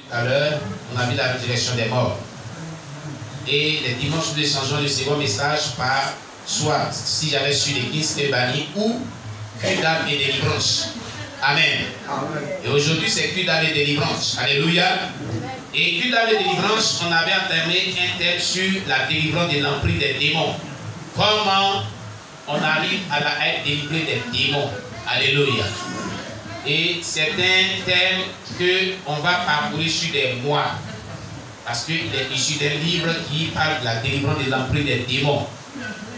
tout à l'heure, on a vu la résurrection des morts. Et les dimanches, nous échangeons le second message par soit, si j'avais su l'église banni ou cul d'âme et délivrance. Amen. Amen. Et aujourd'hui, c'est cul d'âme et délivrance. Alléluia. Et cul d'âme et délivrance, on avait entamé un thème sur la délivrance de l'emprise des démons. Comment on arrive à être délivré des démons. Alléluia. Et c'est un thème qu'on va parcourir sur des mois. Parce qu'il est issu d'un livre qui parle de la délivrance de l'emprise des démons.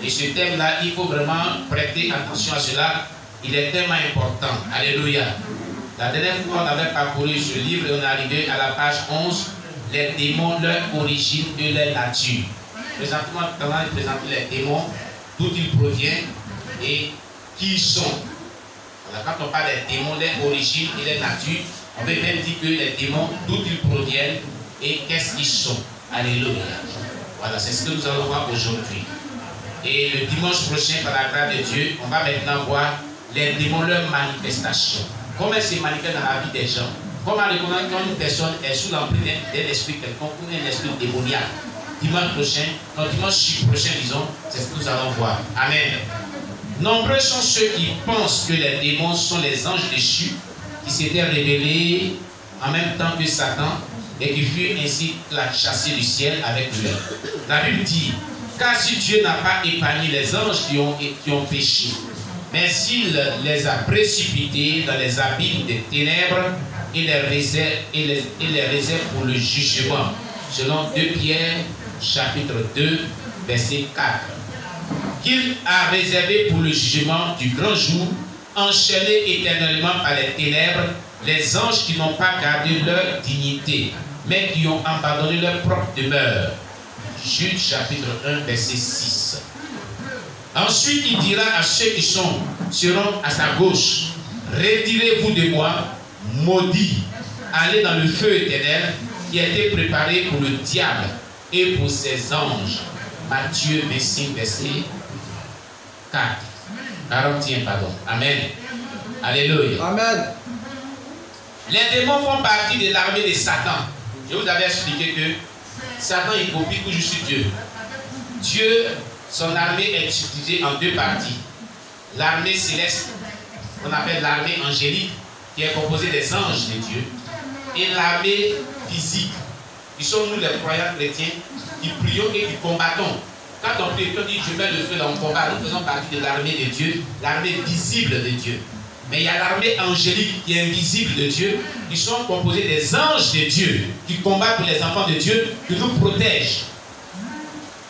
Et ce thème-là, il faut vraiment prêter attention à cela. Il est tellement important. Alléluia. La dernière fois, on avait parcouru ce livre et on est arrivé à la page 11. Les démons, leur origine et leur nature. Présentement, quand on présente les démons, d'où ils proviennent et qui ils sont. Voilà, quand on parle des démons, leur origine et leur nature, on peut même dire que les démons, d'où ils proviennent et qu'est-ce qu'ils sont. Alléluia. Voilà, c'est ce que nous allons voir aujourd'hui. Et le dimanche prochain, par la grâce de Dieu, on va maintenant voir les démons, leurs manifestations. Comment elles se manifestent dans la vie des gens. Comment reconnaître quand une personne est sous l'emprise d'un esprit quelconque ou d'un esprit démoniaque. Dimanche prochain, disons, c'est ce que nous allons voir. Amen. Nombreux sont ceux qui pensent que les démons sont les anges déchus qui s'étaient révélés en même temps que Satan et qui furent ainsi chassés du ciel avec lui. La Bible dit, car si Dieu n'a pas épargné les anges qui ont péché, mais s'il les a précipités dans les abîmes des ténèbres et les réserve pour le jugement, selon 2 Pierre, chapitre 2, verset 4. Qu'il a réservé pour le jugement du grand jour, enchaînés éternellement par les ténèbres, les anges qui n'ont pas gardé leur dignité, mais qui ont abandonné leur propre demeure. Jude chapitre 1, verset 6. Ensuite, il dira à ceux qui seront à sa gauche, retirez-vous de moi, maudits, allez dans le feu éternel qui a été préparé pour le diable et pour ses anges. Matthieu 25, verset 41, pardon. Amen. Alléluia. Amen. Les démons font partie de l'armée de Satan. Je vous avais expliqué que Satan, il copie toujours sur Dieu. Dieu, son armée est utilisée en 2 parties. L'armée céleste, qu'on appelle l'armée angélique, qui est composée des anges de Dieu, et l'armée physique, qui sont nous les croyants chrétiens, qui prions et qui combattons. Quand on prie, on dit je mets le feu dans le combat, nous faisons partie de l'armée de Dieu, l'armée visible de Dieu. Mais il y a l'armée angélique qui est invisible de Dieu, qui sont composés des anges de Dieu, qui combattent pour les enfants de Dieu, qui nous protègent.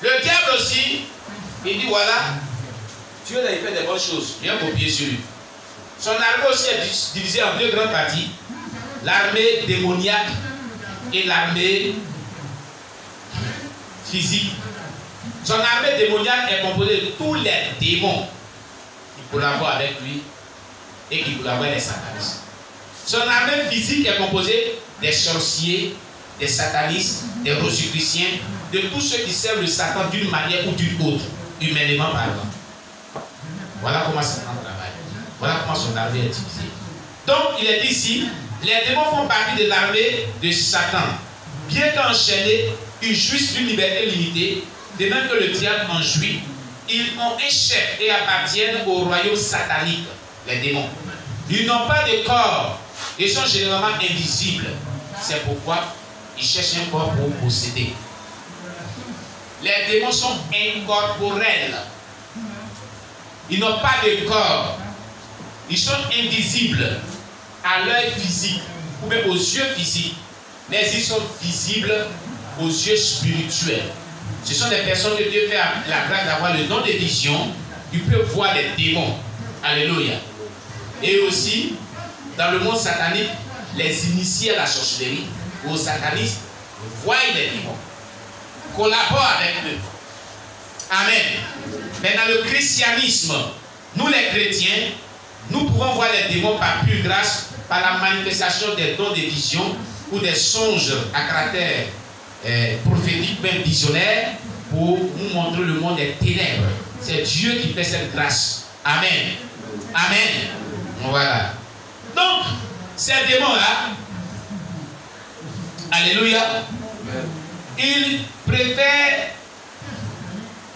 Le diable aussi, il dit voilà, Dieu là, il fait des bonnes choses, viens copier sur lui. Son armée aussi est divisée en 2 grandes parties, l'armée démoniaque et l'armée physique. Son armée démoniaque est composée de tous les démons qui collaborent avec lui et qui collaborent avec les satanistes. Son armée physique est composée des sorciers, des satanistes, des rosicruciens, de tous ceux qui servent le Satan d'une manière ou d'une autre, humainement parlant. Voilà comment Satan travaille. Voilà comment son armée est divisée. Donc, il est dit ici, les démons font partie de l'armée de Satan. Bien qu'enchaînés, ils jouissent d'une liberté limitée, de même que le diable en jouit. Ils ont un chef et appartiennent au royaume satanique, les démons. Ils n'ont pas de corps et sont généralement invisibles. C'est pourquoi ils cherchent un corps pour posséder. Les démons sont incorporels. Ils n'ont pas de corps. Ils sont invisibles à l'œil physique ou même aux yeux physiques. Mais ils sont visibles aux yeux spirituels. Ce sont des personnes que Dieu fait la grâce d'avoir le don de vision. Ils peuvent voir les démons. Alléluia. Et aussi, dans le monde satanique, les initiés à la sorcellerie ou aux satanistes voient les démons, collaborent avec eux. Amen. Mais dans le christianisme, nous les chrétiens, nous pouvons voir les démons par pure grâce, par la manifestation des dons de vision ou des songes à caractère prophétique, même visionnaire, pour nous montrer le monde des ténèbres. C'est Dieu qui fait cette grâce. Amen. Amen. Voilà. Donc, ces démons-là, Alléluia. Il préfère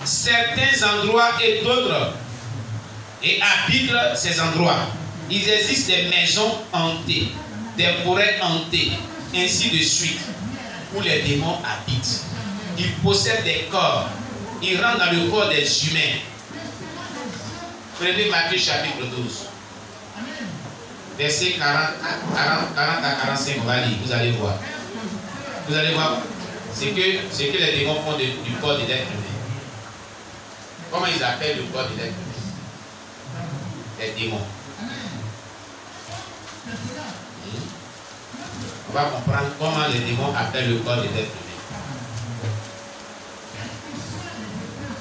certains endroits et d'autres et habite ces endroits. Il existe des maisons hantées, des forêts hantées, ainsi de suite, où les démons habitent. Ils possèdent des corps. Ils rentrent dans le corps des humains. Prenez Matthieu chapitre 12. Verset 40 à 45, on va lire, vous allez voir. Vous allez voir ce que les démons font du corps de l'être humain. Comment ils appellent le corps de l'être humain? Les démons. On va comprendre comment les démons appellent le corps de l'être humain.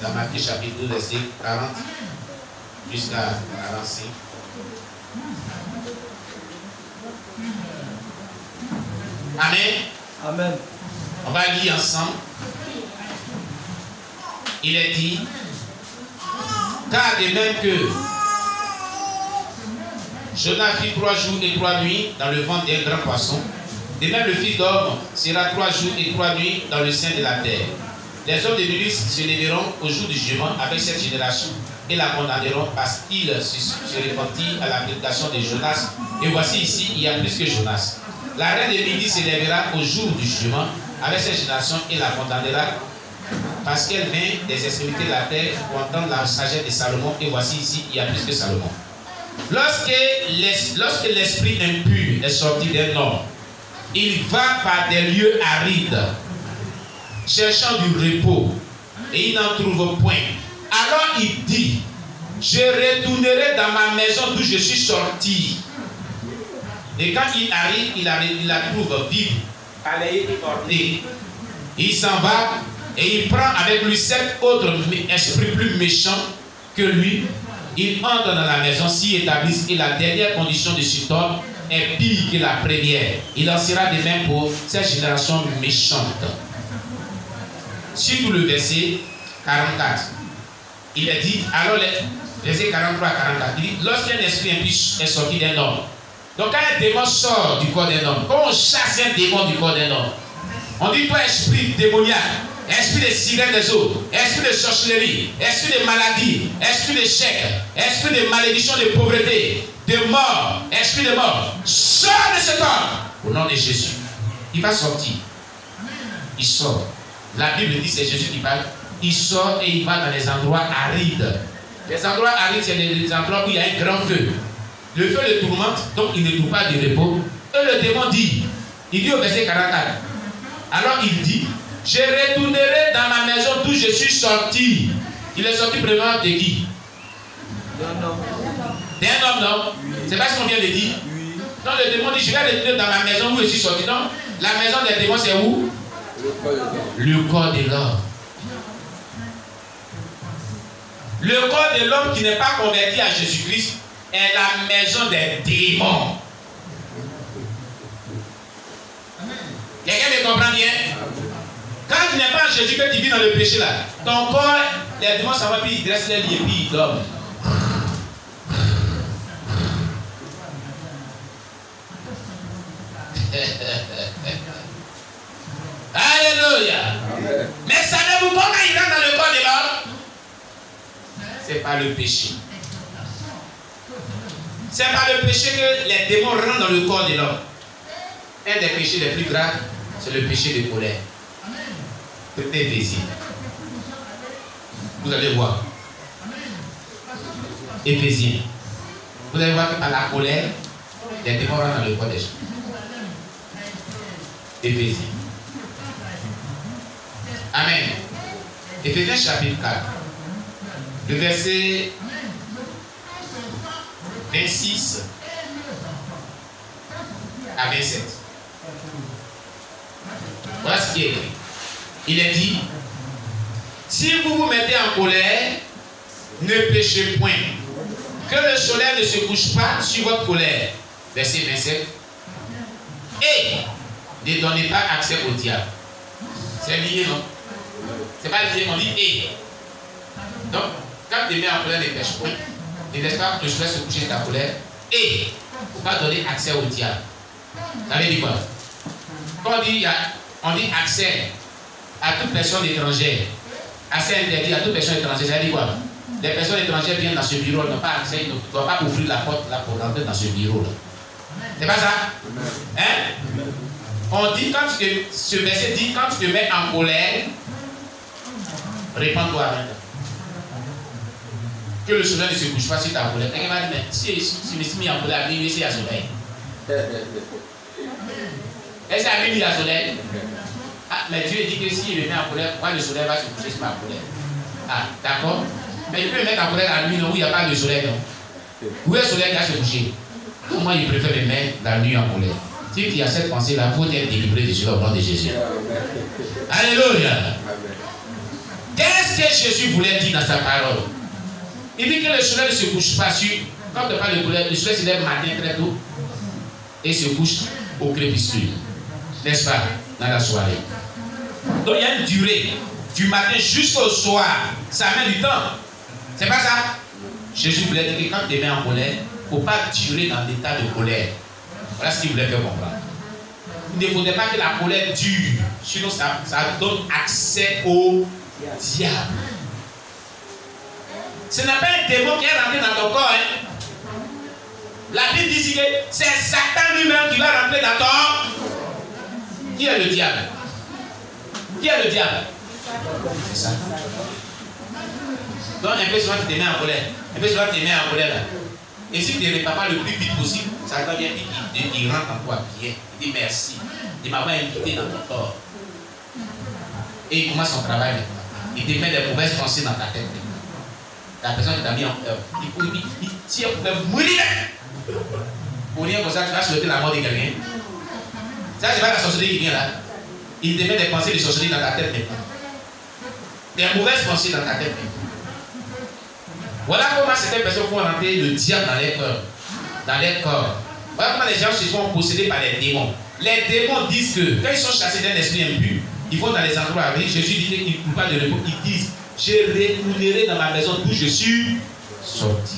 Dans Matthieu chapitre 12, verset 40 jusqu'à 45. Amen. Amen. On va lire ensemble. Il est dit, car de même que Jonas fit 3 jours et 3 nuits dans le ventre d'un grand poisson, de même le Fils d'homme sera 3 jours et 3 nuits dans le sein de la terre. Les hommes de Nénive se lèveront au jour du jugement avec cette génération et la condamneront parce qu'ils se repentirent à la prédication de Jonas. Et voici ici, il y a plus que Jonas. La reine de Midi se lèvera au jour du jugement avec cette génération et la condamnera parce qu'elle vient des extrémités de la terre pour entendre la sagesse de Salomon. Et voici ici, il y a plus que Salomon. Lorsque l'esprit impur est sorti d'un homme, il va par des lieux arides, cherchant du repos, et il n'en trouve point. Alors il dit, je retournerai dans ma maison d'où je suis sorti. Et quand il arrive, il la trouve vive, balayée et ornée. Il s'en va et il prend avec lui 7 autres esprits plus méchants que lui. Il entre dans la maison, s'y établissent, et la dernière condition de cet homme est pire que la première. Il en sera de même pour cette génération méchante. Surtout le verset 44. Il est dit, alors verset 43 à 44, il dit, lorsqu'un esprit impur est sorti d'un homme, donc quand un démon sort du corps d'un homme, quand on chasse un démon du corps d'un homme, on dit toi esprit démoniaque, esprit de sirène des eaux, esprit de sorcellerie, esprit de maladie, esprit de chèque, esprit de malédiction, de pauvreté, de mort, esprit de mort, sors de cet homme au nom de Jésus. Il va sortir. Il sort. La Bible dit, c'est Jésus qui parle. Il sort et il va dans les endroits arides. Les endroits arides, c'est les endroits où il y a un grand feu. Le feu le tourmente, donc il ne trouve pas de repos. Et le démon dit, il dit au verset 44, alors il dit, je retournerai dans ma maison d'où je suis sorti. Il est sorti premièrement de qui? D'un homme. D'un homme, non? C'est pas ce qu'on vient de dire? Oui. Non, le démon dit, je vais retourner dans ma maison où je suis sorti. Non, la maison des démons, c'est où? Le corps de l'homme. Le corps de l'homme qui n'est pas converti à Jésus-Christ est la maison des démons. Quelqu'un me comprend bien? Quand tu n'es pas en Jésus, que tu vis dans le péché là, ton corps, les démons s'en vont, puis ils dressent les lits et puis ils dorment. Alléluia. Mais savez-vous comment il rentre dans le corps de l'homme? C'est par le péché. C'est par le péché que les démons rentrent dans le corps de l'homme. Un des péchés les plus graves, c'est le péché de colère. Peut-être Éphésiens. Vous allez voir. Éphésiens. Vous allez voir que par la colère, les démons rentrent dans le corps des gens. Éphésiens. Amen. Éphésiens chapitre 4. Le verset 26 à 27. Voilà ce qui est écrit. Il est dit, si vous vous mettez en colère, ne péchez point. Que le soleil ne se couche pas sur votre colère. Verset 27. Et ne donnez pas accès au diable. C'est lié, non? C'est pas lié, on dit et. Donc, quand tu mets en colère, ne pêche point. Ne laisse pas que le soleil se coucher sur ta colère. Et il ne faut pas donner accès au diable. Ça veut dire quoi? Quand on dit il y a On dit accès à toute personne étrangère. Accès interdit à toute personne étrangère. Ça veut dire quoi? Les personnes étrangères viennent dans ce bureau, n'ont pas accès, ils ne doivent pas ouvrir la porte là pour rentrer dans ce bureau. C'est pas ça? Hein? On dit, ce verset dit, quand tu te mets en colère, répands-toi maintenant. Que le soleil ne se couche pas sur ta colère. Quelqu'un va dire, mais si je me suis mis en colère, à minuit, c'est à soleil. Est-ce qu'à minuit, il y a soleil? Ah, mais Dieu dit que s'il me met en colère, moi le soleil va se coucher sur ma colère. Ah, d'accord? Mais il peut me mettre en colère la nuit, non, où il n'y a pas de soleil, non? Où est le soleil qui va se coucher? Moi, il préfère me mettre la nuit en colère. Si tu as cette pensée-là, il faut être délivré de cela au nom de Jésus. Alléluia. Qu'est-ce que Jésus voulait dire dans sa parole? Il dit que le soleil ne se couche pas sur. Quand tu parles de colère, le soleil se lève matin très tôt et se couche au crépuscule. N'est-ce pas? Dans la soirée. Donc il y a une durée. Du matin jusqu'au soir. Ça met du temps. C'est pas ça? Jésus voulait dire que quand tu es en colère, il ne faut pas durer dans l'état de colère. Voilà ce qu'il voulait faire comprendre. Il ne faudrait pas que la colère dure. Sinon, ça donne accès au diable. Ce n'est pas un démon qui est rentré dans ton corps. Hein? La Bible dit que c'est Satan lui-même qui va rentrer dans ton. Qui est le diable? Qui est le diable? C'est ça. Donc, un peu souvent, tu te mets en colère. Un peu souvent, tu te mets en colère là. Et si tu ne répares pas le plus vite possible, Satan vient il rentre en toi bien. Il dit merci de m'avoir invité dans ton corps. Et il commence son travail maintenant. Il te met des mauvaises pensées dans ta tête maintenant. La personne qui t'a mis en peur. Il tire pour mourir. Pour rien comme ça, tu vas souhaiter la mort de quelqu'un. Ça, c'est pas la sorcellerie qui vient là. Il te met des pensées de sorcellerie dans ta tête maintenant. Des mauvaises pensées dans ta tête maintenant. Voilà comment certaines personnes font rentrer le diable dans leur cœur. Dans leur corps. Voilà comment les gens se font possédés par les démons. Les démons disent que quand ils sont chassés d'un esprit impur, ils vont dans les endroits avec. Jésus dit qu'ils ne trouvent pas de repos. Ils disent, je retournerai dans ma maison d'où je suis sorti.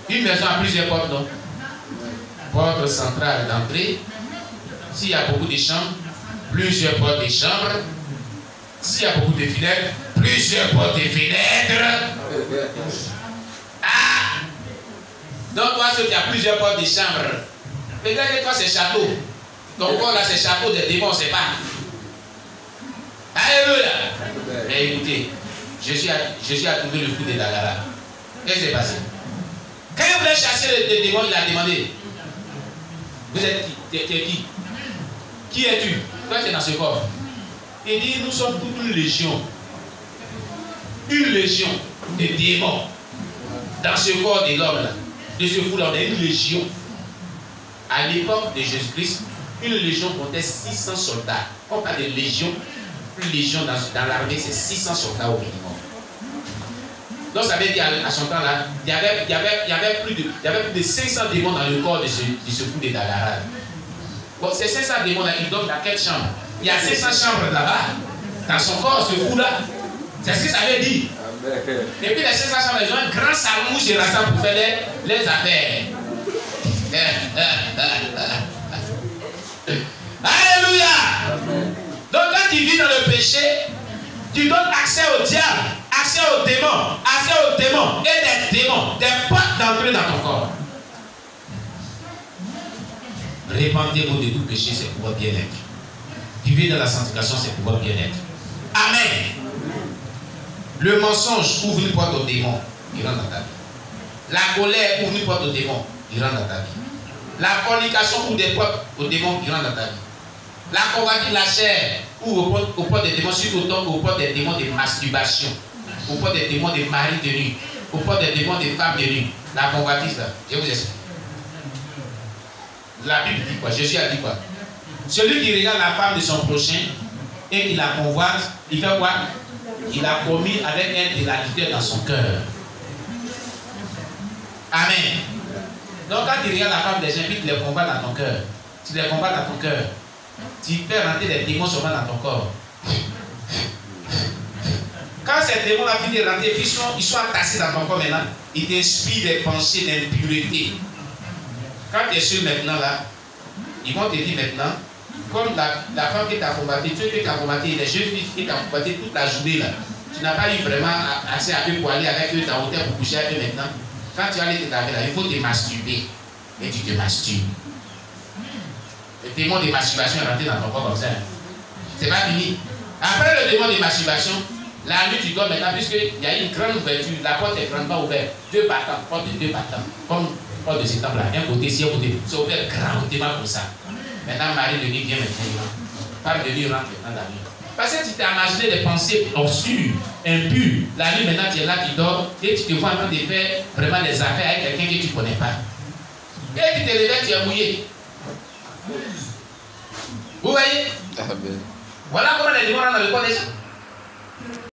Une maison a plusieurs portes, non? Porte centrale d'entrée. S'il y a beaucoup de chambres, plusieurs portes de chambres. S'il y a beaucoup de fenêtres, plusieurs portes de fenêtres. Ah! Donc toi, ceux qui a plusieurs portes de chambres, peut-être que toi c'est château. Donc là c'est château des démons, c'est pas. Alléluia! Mais écoutez, Jésus a trouvé le coup de Dagara. Qu'est-ce qui s'est passé? Quand il voulait chasser les démons, il a demandé, vous êtes qui? T'es qui? Qui es-tu? Toi tu es dans ce corps. Il dit, nous sommes toute une légion. Une légion de démons. Dans ce corps de l'homme là. De ce fou là, on a une légion. À l'époque de Jésus-Christ, une légion comptait 600 soldats. On parle de légion. Une légion dans l'armée, c'est 600 soldats au minimum. Donc ça veut dire à son temps là, il y avait plus de 500 démons dans le corps de ce fou de Dagara. Bon, ces 500 démons là, ils dorment dans quelle chambre? Il y a 500 chambres là-bas. Dans son corps, ce fou là. C'est ce que ça veut dire. Et puis les 500 chambres, ils ont un grand salon où se rassemblent pour faire les affaires. Alléluia. Donc quand tu vis dans le péché, tu donnes accès au diable, accès aux démons et des portes d'entrée dans ton corps. Répandez-vous de tout péché, c'est pour votre bien-être. Vivez dans la sanctification, c'est pour votre bien-être. Amen. Le mensonge ouvre une porte aux démons, il rentre dans ta vie. La colère ouvre une porte aux démons, il rentre dans ta vie. La fornication ouvre des portes aux démons, il rentre dans ta vie. La convoitise, la chair ouvre aux portes des démons, surtout aux portes des démons de masturbation, aux portes des démons de mari de nuit, aux portes des démons de femmes de nuit. La convoitise, là, je vous explique. La Bible dit quoi? Jésus a dit quoi? Celui qui regarde la femme de son prochain et qui la convoite, il fait quoi? Il a commis avec elle de l'adultère dans son cœur. Amen. Donc quand tu regardes la femme des gens, puis tu les combats dans ton cœur. Tu les combats dans ton cœur. Tu fais rentrer des démons seulement dans ton corps. Quand ces démons ont fini de rentrer, ils sont entassés dans ton corps maintenant, ils t'inspirent des pensées d'impureté. Quand tu es sûr maintenant là, ils vont te dire maintenant, Comme la femme qui t'a combattu, ceux qui t'a combattu, les jeunes filles qui t'ont combattu toute la journée là. Tu n'as pas eu vraiment assez à eux pour aller avec eux dans l'hôtel pour coucher avec eux maintenant. Quand tu allais te laver là, il faut te masturber. Et tu te masturbes. Le démon de masturbation est rentré dans ton corps comme ça. C'est pas fini. Après le démon de masturbation, la nuit tu dors maintenant, puisqu'il y a une grande ouverture, la porte est grandement ouverte. Deux battants, porte de deux battants. Comme porte de cet temple là. Un côté ici, un côté. C'est ouvert grandement comme ça. Maintenant, Marie de nuit vient maintenant. Femme de nuit rentre maintenant dans la nuit. Parce que tu t'es imaginé des pensées obscures, impures. La nuit maintenant, tu es là, tu dors, et tu te vois en train de faire vraiment des affaires avec quelqu'un que tu ne connais pas. Et tu te réveilles, tu es mouillé. Vous voyez? Voilà comment les démons rentrent dans le corps des gens.